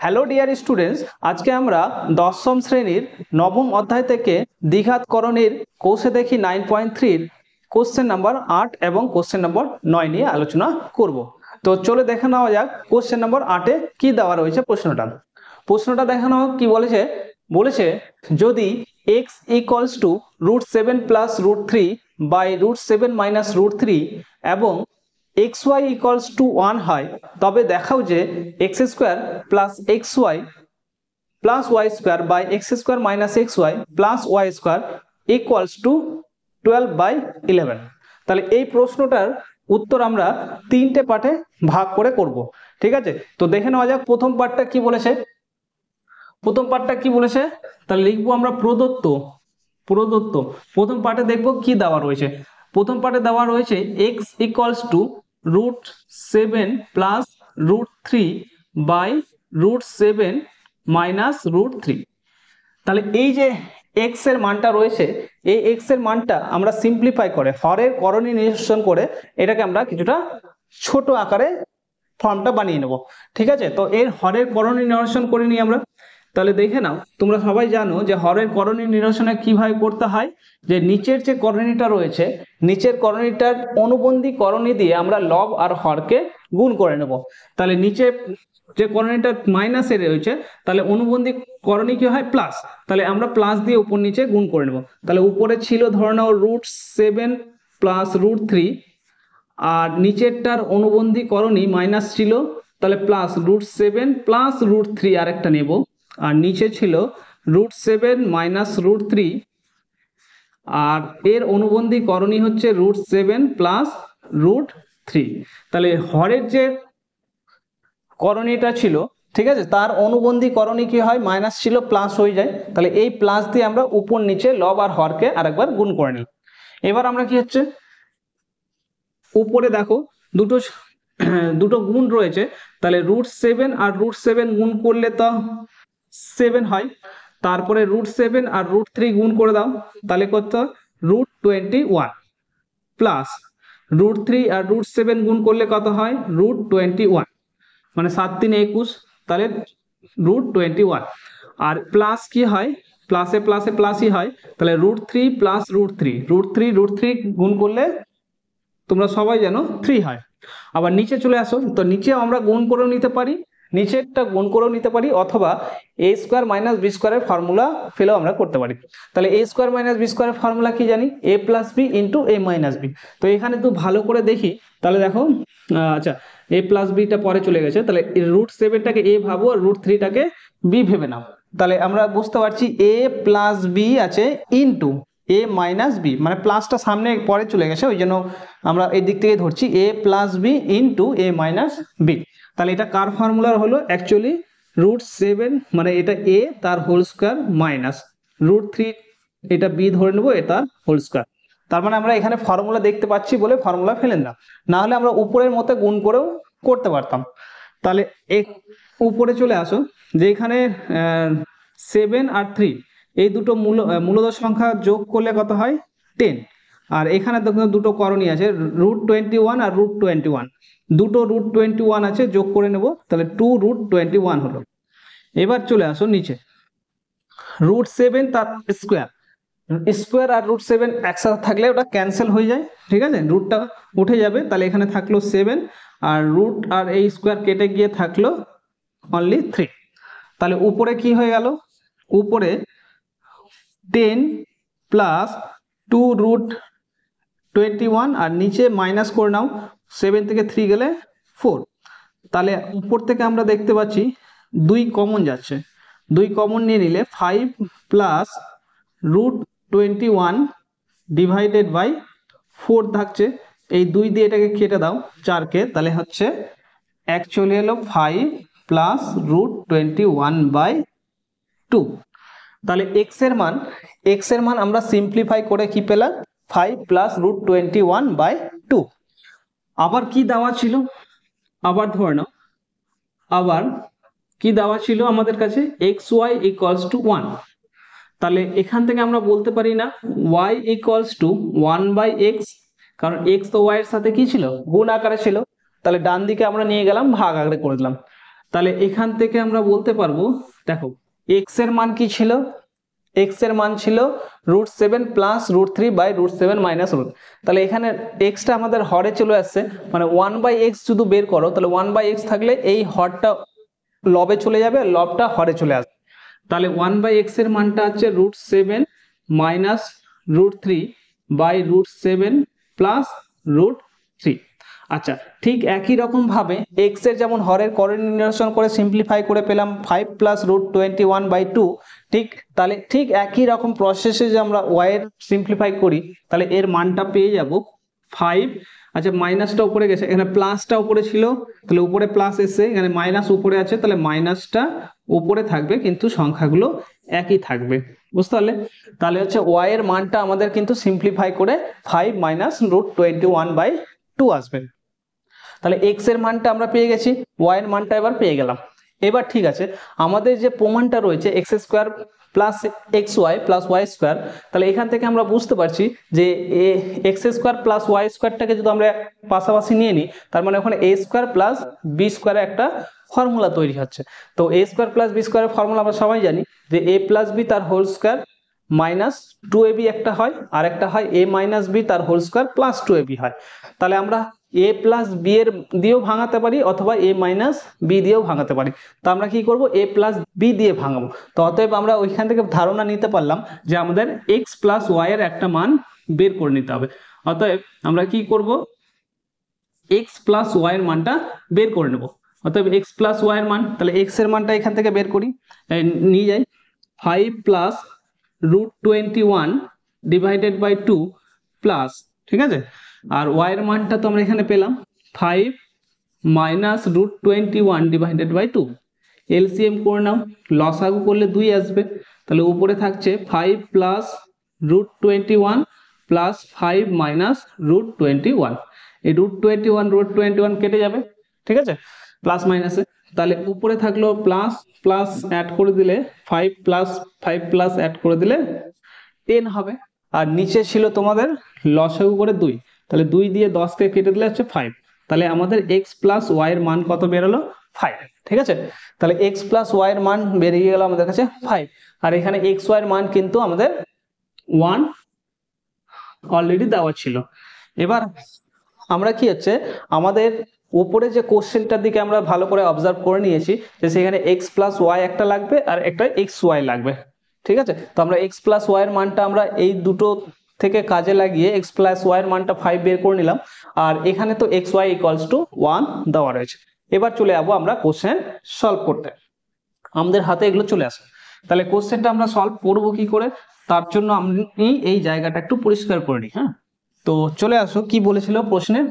Hello dear students, আজকে আমরা দশম শ্রেণীর নবম অধ্যায় থেকে দ্বিঘাতকরণের কৌশে দেখি 9.3 কোশ্চেন নাম্বার 8 এবং কোশ্চেন নাম্বার 9 নিয়ে আলোচনা করব। তো চলে দেখে নেওয়া যাক কোশ্চেন নাম্বার 8 এ কি দেওয়া রয়েছে। প্রশ্নটা দেখানো কি বলেছে, যদি x equals to √7 plus √3 by √7 minus √3 এবং xy ইকুয়ালস টু 1 হয়, তবে দেখাও যে x square plus xy plus Y square by X square minus xy plus Y square equals to 12/11। তাহলে এই প্রশ্নটার উত্তর আমরা তিনটে পার্টে ভাগ করে করব। ঠিক আছে, তো দেখে নেওয়া যাক প্রথম পার্টটা কি বলেছে। তাহলে লিখবো আমরা প্রদত্ত। প্রথম পার্টে দেখবো কি দেওয়া রয়েছে। প্রথম পার্টে দেওয়া রয়েছে x equals to √7 plus √3 by √7 minus √3। তাহলে এই যে x এর মানটা রয়েছে, এই x এর মানটা আমরা সিম্পলিফাই করে হরের করণী নিরসন করে এটাকে আমরা কিছুটা ছোট আকারে ফর্মটা বানিয়ে নেব। ঠিক আছে, তো এর হরের করণী নিরসন করে নিই আমরা। তাহলে দেখে নাও, তোমরা সবাই জানো যে হরের করণী নিরসনে কিভাবে করতে হয়। যে নিচের যে করণীটা রয়েছে, নিচের করণীটার অনুবন্ধী করণী দিয়ে আমরা লব আর হরকে গুণ করে নেব। তাহলে নিচে যে করণীটা মাইনাসে রয়েছে, তাহলে অনুবন্ধী করণী কি হয় প্লাস, তাহলে আমরা প্লাস দিয়ে উপর নিচে গুণ করে নেব। তাহলে উপরে ছিল ধরে নাও √7 প্লাস √3, আর নিচেরটার অনুবন্ধী করণী মাইনাস ছিল, তাহলে প্লাস √7 প্লাস √3 আরেকটা নেব, আর নিচে ছিল √7 মাইনাস √3, আর এর অনুবন্ধী করণী হচ্ছে √7 প্লাস √3। তাহলে হরের যে করণীটা ছিল, ঠিক আছে, তার অনুবন্ধী করণী কি হয়, মাইনাস ছিল প্লাস হয়ে যায়। তাহলে এই প্লাস দিয়ে আমরা উপর নিচে লব আর হরকে আরেকবার গুণ করে নিই। এবার আমরা কি হচ্ছে, উপরে দেখো দুটো গুণ রয়েছে, তাহলে √7 আর √7 গুণ করলে তো 7 হয়। তারপরে √7 আর √3 গুণ করে দাও, তাহলে কত √21 প্লাস √3 আর √7 গুণ করলে কত হয় √21, মানে 7 3 21, তাহলে √21। আর প্লাস কি হয়, প্লাসে প্লাসে প্লাসই হয়, তাহলে √3 প্লাস √3 গুণ করলে তোমরা সবাই জানো 3 হয়। আবার নিচে চলে আসো, তো নিচে আমরা গুণ করেও নিতে পারি, নিচেরটা গুণ করেও নিতে পারি, অথবা a স্কোয়ার মাইনাস বি স্কোয়ারের ফর্মুলা ফেলেও আমরা করতে পারি। তাহলে a স্কোয়ার মাইনাস বি স্কোয়ারের ফর্মুলা কি জানি, a plus B into a minus B. তো এখানে তো ভালো করে দেখি, তাহলে দেখো আচ্ছা a প্লাস বিটা পরে চলে গেছে, তাহলে √7টাকে a ভাবো আর √3টাকে b ভেবে নাও। তাহলে আমরা বুঝতে পারছি a প্লাস বি আছে ইন্টু a মাইনাস বি, মানে প্লাসটা সামনে পরে চলে গেছে, ওই জন্য আমরা এই দিক থেকে ধরছি a plus B into a minus B. তাহলে এটা কার ফর্মুলা হলো, অ্যাকচুয়ালি √7 মানে এটা a তার হোল স্কোয়ার মাইনাস √3, এটা b ধরে নেবো, এটা হোল স্কোয়ার। তার মানে আমরা এখানে ফর্মুলা দেখতে পাচ্ছি বলে ফর্মুলা ফেলেন না হলে আমরা উপরের মতো গুণ করেও করতে পারতাম। তাহলে উপরে চলে আসো, যে এখানে 7 আর 3 এই দুটো মূলদ সংখ্যা যোগ করলে কত হয় 10, আর এখানে দুটো করণী আছে √21 আর √21, দুটো √21 আছে, যোগ করে নেব, তাহলে 2√21 হলো। এবার চলে আসো নিচে, √7 তার স্কোয়ার আর √7 একসাথে থাকলে ওটা ক্যান্সেল হয়ে যায়, ঠিক আছে, রুটটা উঠে যাবে, তাহলে এখানে থাকলো 7 আর রুট আর এই স্কোয়ার কেটে গিয়ে থাকলো অনলি 3। তাহলে উপরে কি হয়ে গেল, উপরে 10 প্লাস 2√21, আর নিচে মাইনাস করে নাও, 7 থেকে 3 গেলে 4। তাহলে উপর থেকে আমরা দেখতে পাচ্ছি 2 কমন যাচ্ছে, 2 কমন নিয়ে নিলে 5 প্লাস √21 ডিভাইডেড বাই 4 থাকছে, এই 2 দিয়ে এটাকে কেটে দাও 4কে, তাহলে হচ্ছে অ্যাকচুয়ালি হলো 5 প্লাস √21/2। তাহলে x এর মান আমরা সিম্পলিফাই করে কি পেলাম, 5 প্লাস √21/2। আবার কি দেওয়া ছিল, আবার ধরে নাও, আবার কি দেওয়া ছিল আমাদের কাছে, xy ইকুয়ালস টু 1। তাহলে এখান থেকে আমরা বলতে পারি না y ইকুয়ালস টু 1/x, কারণ x তো y এর সাথে কি ছিল, গুণ আকারে ছিল, তাহলে ডান দিকে আমরা নিয়ে গেলাম ভাগ আকারে করে দিলাম। তাহলে এখান থেকে আমরা বলতে পারবো, দেখো এক্স এর মান কি ছিল, এক্স এর মান ছিল √7 প্লাস √3 বাই √7 মাইনাস √, তাহলে এখানে এক্সটা আমাদের হরে চলে আসছে, মানে 1/x যদি বের করো তাহলে 1/x থাকলে এই হরটা লবে চলে যাবে, লবটা হরে চলে আসবে। তাহলে 1/x এর মানটা হচ্ছে √7 মাইনাস √3 বাই √7 প্লাস √3। আচ্ছা, ঠিক একই রকম ভাবে x এর যেমন হরের করণ নির্ণয় করে সিম্পলিফাই করে পেলাম 5 প্লাস √21/2, ঠিক তাহলে ঠিক একই রকম প্রসেসে যে আমরা y এর সিম্পলিফাই করি তাহলে এর মানটা পেয়ে যাব 5। আচ্ছা, মাইনাসটা উপরে গেছে, এখানে প্লাসটা উপরে ছিল তাহলে উপরে প্লাস এসে এখানে মাইনাস উপরে আছে, তাহলে মাইনাসটা উপরে থাকবে কিন্তু সংখ্যাগুলো একই থাকবে, বুঝতে পারলে? তাহলে হচ্ছে y এর মানটা আমাদের কিন্তু সিম্পলিফাই করে 5 মাইনাস √21/2 আসবে। তাহলে x এর মানটা আমরা পেয়ে গেছি, y এর মানটা এবার পেয়ে গেলাম। এবার ঠিক আছে, আমাদের যে প্রমাণটা রয়েছে x² plus xy plus y², তাহলে এখান থেকে আমরা বুঝতে পারছি যে x² প্লাস y²টাকে যদি আমরা পাশাপাশি নিয়ে নিই তার মানে ওখানে a² প্লাস b² একটা ফর্মুলা তৈরি হচ্ছে। তো a² প্লাস b² এর ফর্মুলা আমরা সবাই জানি যে a প্লাস b তার হোল স্কয়ার মাইনাস 2ab একটা হয়, আর একটা হয় a মাইনাস b তার হোল স্কয়ার প্লাস 2ab হয়। তাহলে আমরা a প্লাস b এর দিয়েও ভাঙাতে পারি অথবা a মাইনাস b দিয়েও ভাঙাতে পারি। তো আমরা কি করব, a প্লাস b দিয়ে ভাঙাবো। তো অতএব আমরা ওইখান থেকে ধারণা নিতে পারলাম যে আমাদের x প্লাস y এর একটা মান বের করে নিতে হবে। অতএব আমরা কি করব, x প্লাস y এর মানটা বের করে নেব। অতএব x প্লাস y এর মান, তাহলে x এর মানটা এখান থেকে বের করি, নিয়ে যাই 5 প্লাস √21 ডিভাইডেড বাই 2 প্লাস, ঠিক আছে, আর y এর মানটা তো আমরা এখানে পেলাম 5 মাইনাস √21 ডিভাইডেড বাই 2। এলসিএম করে নাও, লসাগু করলে 2 আসবে, তাহলে উপরে থাকছে 5 প্লাস √21 প্লাস 5 মাইনাস √21। এই √21 কেটে যাবে, ঠিক আছে, প্লাস মাইনাসে। তাহলে উপরে থাকলো প্লাস, প্লাস অ্যাড করে দিলে 5 প্লাস 5 প্লাস অ্যাড করে দিলে 10 হবে, আর নিচে ছিল তোমাদের লসাগু করে 2, তাহলে 2 দিয়ে 10কে কেটে দিলে হচ্ছে 5। তাহলে আমাদের x প্লাস y এর মান কত বেরোলো, 5, ঠিক আছে। তাহলে x প্লাস y এর মান বেরিয়ে গেল আমাদের কাছে 5, আর এখানে x y এর মান কিন্তু আমাদের 1 অলরেডি দেওয়া ছিল। এবার আমরা কি হচ্ছে, আমাদের উপরে যে কোশ্চেনটার দিকে আমরা ভালো করে অবজার্ভ করে নিয়েছি যে সেখানে x প্লাস y একটা লাগবে আর একটা xy লাগবে, ঠিক আছে। তো আমরা x প্লাস y এর মানটা আমরা এই দুটো থেকে কাজে লাগিয়ে x প্লাস y এর মানটা 5 বের করে নিলাম, আর এখানে তো xy ইকুয়ালস টু 1 দেওয়া রয়েছে। এবার চলে যাবো আমরা কোশ্চেন সলভ করতে, আমাদের হাতে এগুলো চলে আসে। তাহলে কোশ্চেনটা আমরা সলভ করবো কি করে, তার জন্য আমি এই জায়গাটা একটু পরিষ্কার করে নিই। হ্যাঁ, তো চলে আসো, কি বলেছিল প্রশ্নে,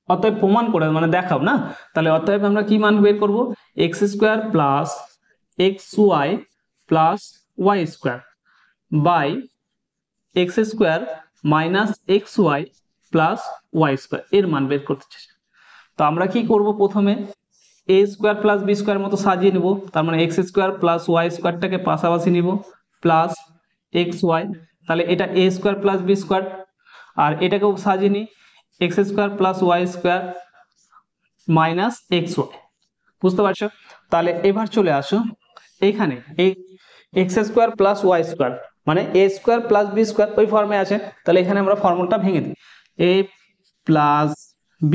অতএব প্রমাণ করে মানে দেখাও না। তাহলে অতএব আমরা কি মান বের করব, x² plus xy plus y² by x² minus xy plus y² এর মান বের করতে চাই। তো আমরা কি করব, প্রথমে a² প্লাস b² মতো সাজিয়ে নেব, তার মানে x² প্লাস y²টাকে পাশাপাশি নিব প্লাস xy, তাহলে এটা a² প্লাস b² আর এটাকেও সাজিয়ে নিই x² plus y² minus xy, বুঝতে পারছো? তাহলে এবার চলে আসো এখানে এই x² প্লাস y² মানে a² প্লাস b² ওই ফর্মে আছে, তাহলে এখানে আমরা ফর্মুলাটা ভেঙে দিই, a প্লাস b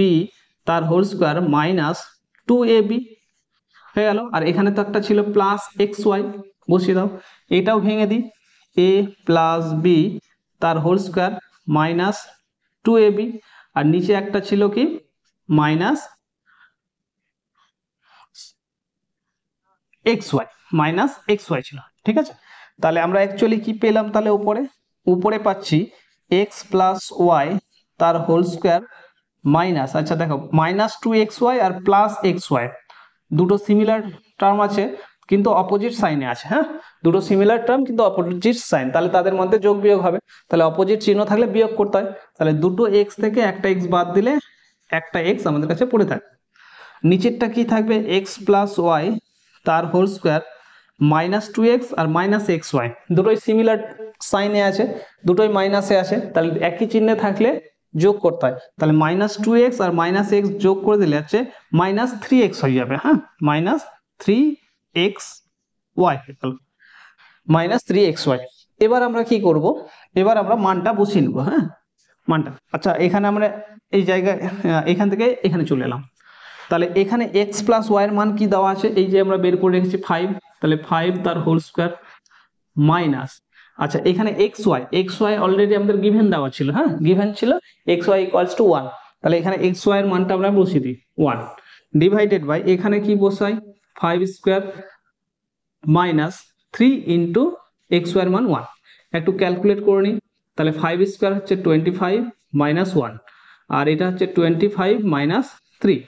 তার হোল স্কয়ার মাইনাস 2ab হয়ে গেল, আর এখানে তো একটা ছিল প্লাস xy, বসিয়ে দাও, এটাও ভেঙে দিই, a প্লাস b তার হোল স্কয়ার মাইনাস 2ab, আর নিচে একটা ছিল কি মাইনাস xy, মাইনাস xy ছিল, ঠিক আছে। তাহলে আমরা অ্যাকচুয়ালি কি পেলাম, তাহলে উপরে পাচ্ছি x প্লাস y তার হোল স্কয়ার মাইনাস, আচ্ছা দেখো মাইনাস 2xy আর প্লাস xy দুটো সিমিলার টার্ম আছে কিন্তু অপোজিট সাইনে আছে। হ্যাঁ, দুটো সিমিলার টার্ম কিন্তু অপোজিট সাইন, তাহলে তাদের মধ্যে যোগ বিয়োগ হবে, তাহলে অপোজিট চিহ্ন থাকলে বিয়োগ করতে হয়। তাহলে দুটো x থেকে একটা x বাদ দিলে একটা x আমাদের কাছে পড়ে থাকে। নিচেরটা কি থাকবে, x প্লাস y তার হোল স্কয়ার মাইনাস 2x আর মাইনাস xy দুটোই সিমিলার সাইনে আছে, দুটোই মাইনাসে আছে, তাহলে একই চিহ্নে থাকলে যোগ করতে হয়, তাহলে মাইনাস 2x আর মাইনাস x যোগ করে দিলে হচ্ছে মাইনাস 3x হয়ে যাবে। হ্যাঁ, মাইনাস 3xy -3xy। এবার আমরা কি করব, এবার আমরা মানটা বসিয়ে নেব। হ্যাঁ, মানটা আচ্ছা এখানে আমরা এই জায়গায় এখান থেকে এখানে চলে এলাম। তাহলে এখানে x প্লাস ওয়াই এর মান কি দেওয়া আছে, এই যে আমরা বের করে রেখেছি 5, তাহলে 5 তার হোল স্কয়ার মাইনাস, আচ্ছা এখানে xy অলরেডি আমাদের গিভেন দেওয়া ছিল। হ্যাঁ, গিভেন ছিল xy ইকুয়ালস টু 1, তাহলে এখানে xy এর মানটা আমরা বসিয়ে দিই 1 ডিভাইডেড বাই এখানে কি বসাই 5 স্কয়ার মাইনাস 3 ইন্টু xy এর মান 1। একটু ক্যালকুলেট করে নিই, তাহলে 5 স্কয়ার হচ্ছে 25 মাইনাস 1, আর এটা হচ্ছে 25 মাইনাস 3,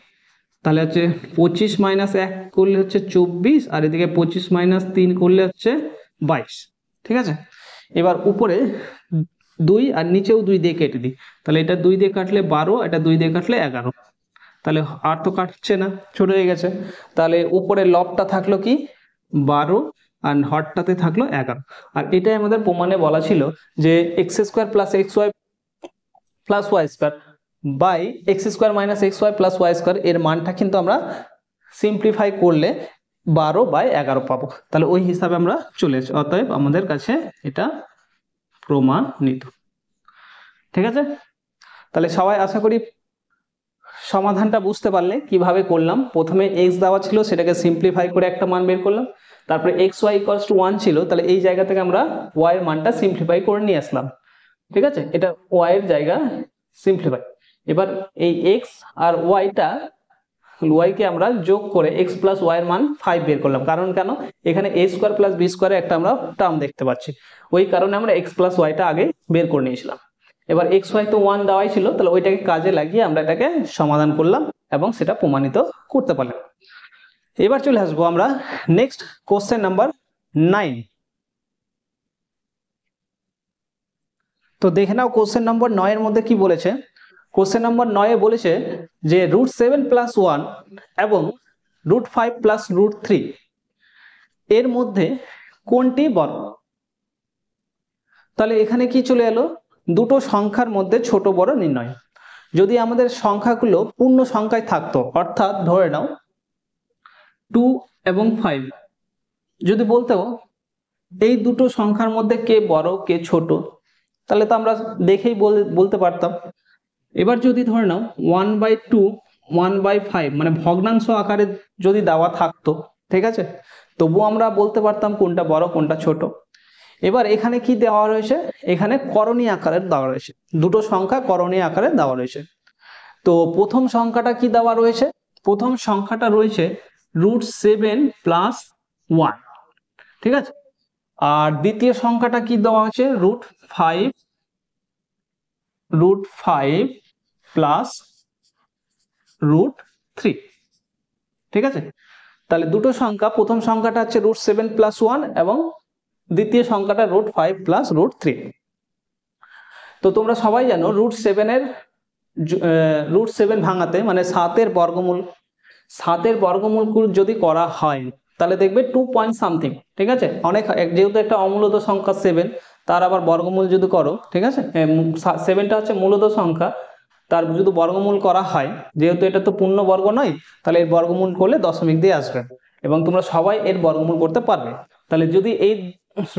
তাহলে হচ্ছে 25 মাইনাস 1 করলে হচ্ছে 24, আর এদিকে 25 মাইনাস 3 করলে হচ্ছে 22। ঠিক আছে, এবার উপরে 2 আর নিচেও 2 দিয়ে কেটে দিই, তাহলে এটা 2 দিয়ে কাটলে 12, এটা 2 দিয়ে কাটলে 11, তাহলে আর তো কাটছে না, ছোট হয়ে গেছে। তাহলে উপরে লবটা থাকলো কি 12 আর হরটাতে থাকলো 11। আর এটাই আমাদের প্রমাণে বলা ছিল যে X square plus X Y plus Y square by X square minus X Y plus Y square, এর মানটা কিন্তু আমরা সিম্পলিফাই করলে 12/11 পাবো। তাহলে ওই হিসাবে আমরা চলে এসেছি, অতএব আমাদের কাছে এটা প্রমাণিত। ঠিক আছে, তাহলে সবাই আশা করি সমাধানটা বুঝতে পারলে কিভাবে করলাম। প্রথমে x দেওয়া ছিল, সেটাকে সিম্পলিফাই করে একটা মান বের করলাম, তারপরে xy ইকুয়ালস টু 1 ছিল, তাহলে এই জায়গা থেকে আমরা y এর মানটা সিম্পলিফাই করে নিয়ে আসলাম। ঠিক আছে, এটা y এর জায়গা সিম্পলিফাই। এবার এই x আর y-টা কে আমরা যোগ করে x প্লাস y এর মান 5 বের করলাম। কারণ কেন, এখানে a স্কোয়ার প্লাস b স্কোয়ারে একটা আমরা টার্ম দেখতে পাচ্ছি, ওই কারণে আমরা x প্লাস y-টা আগে বের করে নিয়েছিলাম। এবার xy তো 1 দেওয়াই ছিল, তাহলে ওইটাকে কাজে লাগিয়ে আমরা এটাকে সমাধান করলাম এবং সেটা প্রমাণিত করতে পারলাম। এবার চলে আসবো আমরা নেক্সট কোশ্চেন নাম্বার 9। তো দেখে নাও কোশ্চেন নম্বর 9 এর মধ্যে কি বলেছে। কোশ্চেন নম্বর 9 এ বলেছে যে √7 + 1 এবং √5 + √3 এর মধ্যে কোনটি বড়। তাহলে এখানে কি চলে এলো, দুটো সংখ্যার মধ্যে ছোট বড় নির্ণয়। যদি আমাদের সংখ্যাগুলো পূর্ণ সংখ্যায় থাকতো, অর্থাৎ ধরে নাও 2 এবং 5, যদি বলতো এই দুটো সংখ্যার মধ্যে কে বড় কে ছোট, তাহলে তো আমরা দেখেই বলতে পারতাম। এবার যদি ধরে নাও 1/2 1/5 মানে ভগ্নাংশ আকারে যদি দেওয়া থাকতো, ঠিক আছে, তবুও আমরা বলতে পারতাম কোনটা বড় কোনটা ছোট। এবার এখানে কি দেওয়া রয়েছে, এখানে করণীয় আকারে দেওয়া রয়েছে, দুটো সংখ্যা করণীয় আকারে দেওয়া রয়েছে। তো প্রথম সংখ্যাটা কি দেওয়া রয়েছে, প্রথম সংখ্যাটা রয়েছে √7 + 1, ঠিক আছে। আর দ্বিতীয় সংখ্যাটা কি দেওয়া হচ্ছে √5 প্লাস √3, ঠিক আছে। তাহলে দুটো সংখ্যা, প্রথম সংখ্যাটা হচ্ছে √7 + 1 এবং দ্বিতীয় সংখ্যাটা √5 প্লাস √3। তো তোমরা সবাই জানো √7 এর √7 ভাঙাতে মানে 7 এর বর্গমূল, 7 এর বর্গমূল যদি করা হয় তাহলে দেখবে 2 পয়েন্ট সামথিং, ঠিক আছে। অনেক, যেহেতু একটা অমূলত সংখ্যা 7, তার আবার বর্গমূল যদি করো, ঠিক আছে, 7টা হচ্ছে মূলত সংখ্যা, তার যদি বর্গমূল করা হয়, যেহেতু এটা তো পূর্ণ বর্গ নয়, তাহলে এর বর্গমূল করলে দশমিক দিয়ে আসবে এবং তোমরা সবাই এর বর্গমূল করতে পারবে। তাহলে যদি এই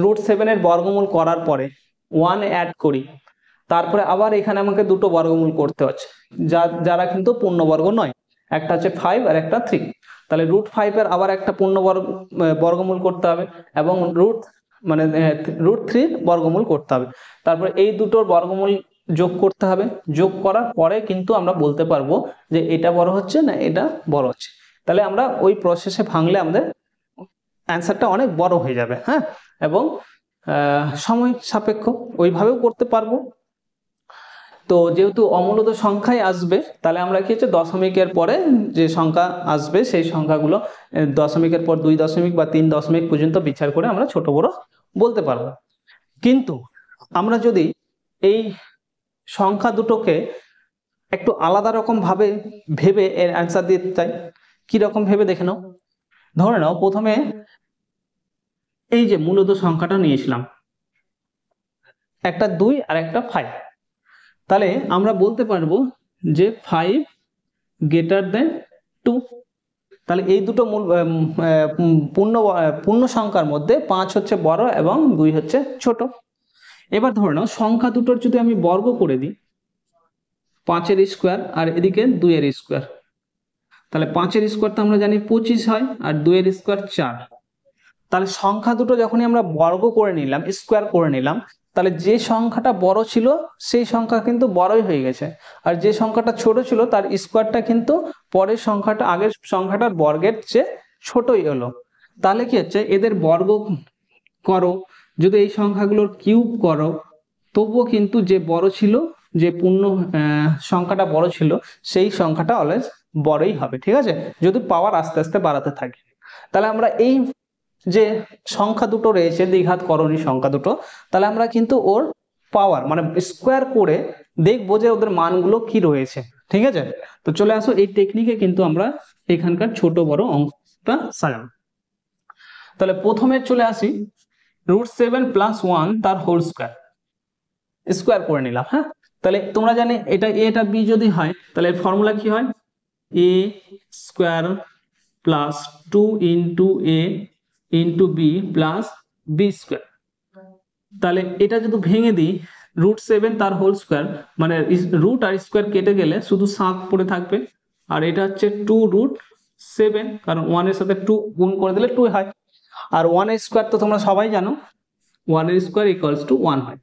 √7 এর বর্গমূল করার পরে 1 অ্যাড করি, তারপরে আবার এখানে আমাকে দুটো বর্গমূল করতে হচ্ছে, যারা কিন্তু পূর্ণবর্গ নয়, একটা হচ্ছে 5 আর একটা 3। তাহলে √5 এর আবার একটা বর্গমূল করতে হবে এবং √3 বর্গমূল করতে হবে। তারপরে এই দুটোর বর্গমূল যোগ করতে হবে, যোগ করার পরে কিন্তু আমরা বলতে পারবো যে এটা বড় হচ্ছে না এটা বড় হচ্ছে। তাহলে আমরা ওই প্রসেসে ভাঙলে আমাদের অ্যান্সারটা অনেক বড় হয়ে যাবে। হ্যাঁ, এবং সময় সাপেক্ষ, ওইভাবেও করতে পারবো। তো যেহেতু অমূলত সংখ্যাই আসবে, তাহলে আমরা কি হচ্ছে দশমিকের পরে যে সংখ্যা আসবে সেই সংখ্যাগুলো দশমিকের পর 2 দশমিক বা 3 দশমিক পর্যন্ত বিচার করে আমরা ছোট বড় বলতে পারবো। কিন্তু আমরা যদি এই সংখ্যা দুটোকে একটু আলাদা রকম ভাবে ভেবে এর অ্যান্সার দিতে চাই, কি রকম ভেবে দেখে নাও। ধরে নাও প্রথমে এই যে মূলত সংখ্যাটা নিয়েছিলাম, একটা 2 আর একটা 5, তাহলে আমরা বলতে পারবো যে 5 > 2, তাহলে এই দুটো মূল পূর্ণ সংখ্যার মধ্যে 5 হচ্ছে বড় এবং 2 হচ্ছে ছোট। এবার ধরে নাও সংখ্যা দুটোর যদি আমি বর্গ করে দিই, 5 এর স্কোয়ার আর এদিকে 2 এর স্কোয়ার, তাহলে 5 এর স্কোয়ার তো আমরা জানি 25 হয়, আর 2 এর স্কোয়ার 4। তাহলে সংখ্যা দুটো যখনই আমরা বর্গ করে নিলাম, স্কোয়ার করে নিলাম, তাহলে যে সংখ্যাটা বড় ছিল সেই সংখ্যা কিন্তু বড়ই হয়ে গেছে, আর যে সংখ্যাটা ছোট ছিল তার স্কোয়ারটা কিন্তু পরের সংখ্যাটা আগের সংখ্যাটার বর্গের চেয়ে ছোটই হলো। তাহলে কি হচ্ছে, এদের বর্গ করো, যদি এই সংখ্যাগুলোর কিউব করো, তবুও কিন্তু যে বড় ছিল, যে পূর্ণ সংখ্যাটা বড় ছিল সেই সংখ্যাটা অলওয়েজ বড়ই হবে, ঠিক আছে, যদি পাওয়ার আস্তে আস্তে বাড়াতে থাকে। তাহলে আমরা এই যে সংখ্যা দুটো রয়েছে, দ্বিঘাত করণী সংখ্যা দুটো, তাহলে আমরা কিন্তু ওর পাওয়ার মানে স্কোয়ার করে দেখবো যে ওদের মানগুলো কি রয়েছে, ঠিক আছে। তো চলে আসো, এই টেকনিকে কিন্তু আমরা এখানকার ছোট বড় অঙ্কটা সাজাবো। তাহলে প্রথমে চলে আসি, √7 + 1 তার হোল স্কোয়ার করে নিলাম। হ্যাঁ, তাহলে তোমরা জানি এটা বি যদি হয় তাহলে ফর্মুলা কি হয়, a square plus 2 × a × b plus b square. তাহলে এটা যদি ভেঙে দিই, √7 তার হোল স্কোয়ার, মানে রুট আর স্কোয়ার কেটে গেলে শুধু 7 পড়ে থাকবে, আর এটা হচ্ছে 2√7, কারণ 1 এর সাথে 2 গুণ করে দিলে 2 হয়, আর 1 এর স্কোয়ার তো তোমরা সবাই জানো 1 এর স্কোয়ার = 1 হয়।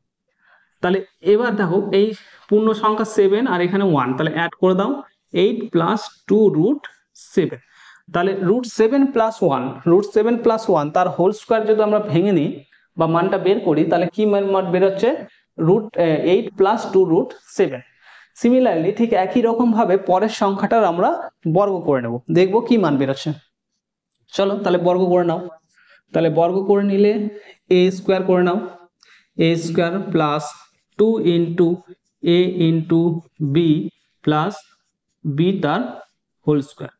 তাহলে এবার দেখো এই পূর্ণ সংখ্যা 7 আর এখানে 1, তাহলে অ্যাড করে দাও 8 + 2√7। তাহলে √7 + 1, √7 + 1 তার হোল স্কোয়ার যদি আমরা ভেঙে নিই বা মানটা বের করি, তাহলে কি মান বেরোচ্ছে, √8 + 2√7। সিমিলারলি ঠিক একই রকম ভাবে পরের সংখ্যাটার আমরা বর্গ করে নেব, দেখবো কি মান বেরোচ্ছে। চলো তাহলে বর্গ করে নাও। তাহলে বর্গ করে নিলে a স্কোয়ার করে নাও, a square plus 2 × a × b plus b তার হোল স্কোয়ার।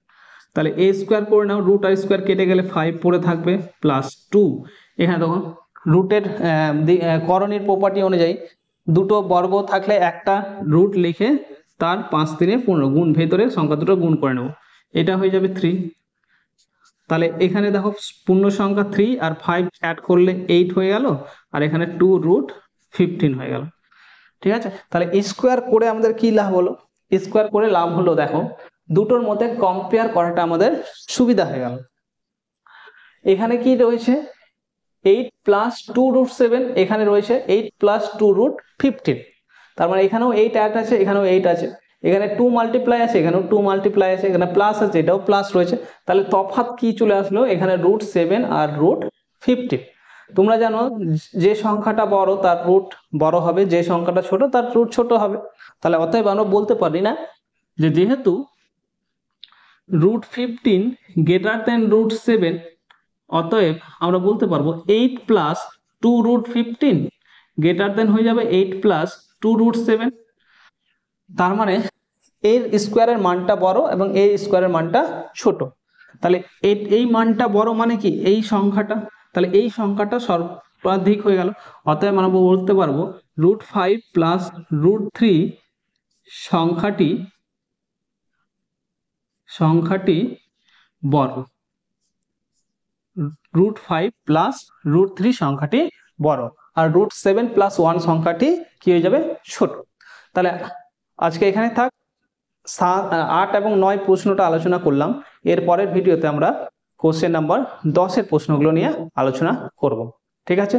তাহলে a স্কোয়ার করে নাও, রুট আর স্কোয়ার কেটে গেলে 5 পড়ে থাকবে, প্লাস 2, এখানে দেখো রুটের করণীর প্রপার্টি অনুযায়ী দুটো বর্গ থাকলে একটা রুট লিখে তার 5 × 3 = 15 গুণ, ভেতরে সংখ্যা দুটো গুণ করে নেব, এটা হয়ে যাবে 3। তাহলে এখানে দেখো পূর্ণ সংখ্যা 3 আর 5 অ্যাড করলে 8 হয়ে গেল, আর এখানে 2√15 হয়ে গেল, ঠিক আছে। তাহলে স্কোয়ার করে আমাদের কি লাভ হলো, স্কোয়ার করে লাভ হলো, দেখো দুটোর মধ্যে কম্পেয়ার করাটা আমাদের সুবিধা হয়ে গেল। এখানে কি রয়েছে 8 + 2√7, এখানে রয়েছে 8 + 2√15, তার মানে এখানেও 8 অ্যাড আছে, এখানেও 8 আছে, এখানে 2 মাল্টিপ্লাই আছে, এখানেও 2 মাল্টিপ্লাই আছে, এখানে প্লাস আছে, এটাও প্লাস রয়েছে। তাহলে তফাৎ কি চলে আসলো, এখানে √7 আর √15। তোমরা জানো যে সংখ্যাটা বড় তার রুট বড় হবে, যে সংখ্যাটা ছোট তার রুট ছোট হবে। তাহলে অতএব আমরা বলতে পারি না যে যেহেতু √15 > √7, অতএব আমরা বলতে পারবো 8 + 2√15 হয়ে যাবে 8 + 2√7। তার মানে এর স্কোয়ারের মানটা বড় এবং এর স্কোয়ারের মানটা ছোট। তাহলে এই মানটা বড় মানে কি, এই সংখ্যাটা, তাহলে এই সংখ্যাটা সর্বাধিক হয়ে গেল। অতএব আমরা বলতে পারবো √5 + √3 সংখ্যাটি বড়, √5 + √3 সংখ্যাটি বড়, আর √7 + 1 সংখ্যাটি কি হয়ে যাবে, ছোট। তাহলে আজকে এখানে থাক, 8 এবং 9 প্রশ্নটা আলোচনা করলাম। এর পরের ভিডিওতে আমরা কোশ্চেন নাম্বার 10 এর প্রশ্নগুলো নিয়ে আলোচনা করব, ঠিক আছে।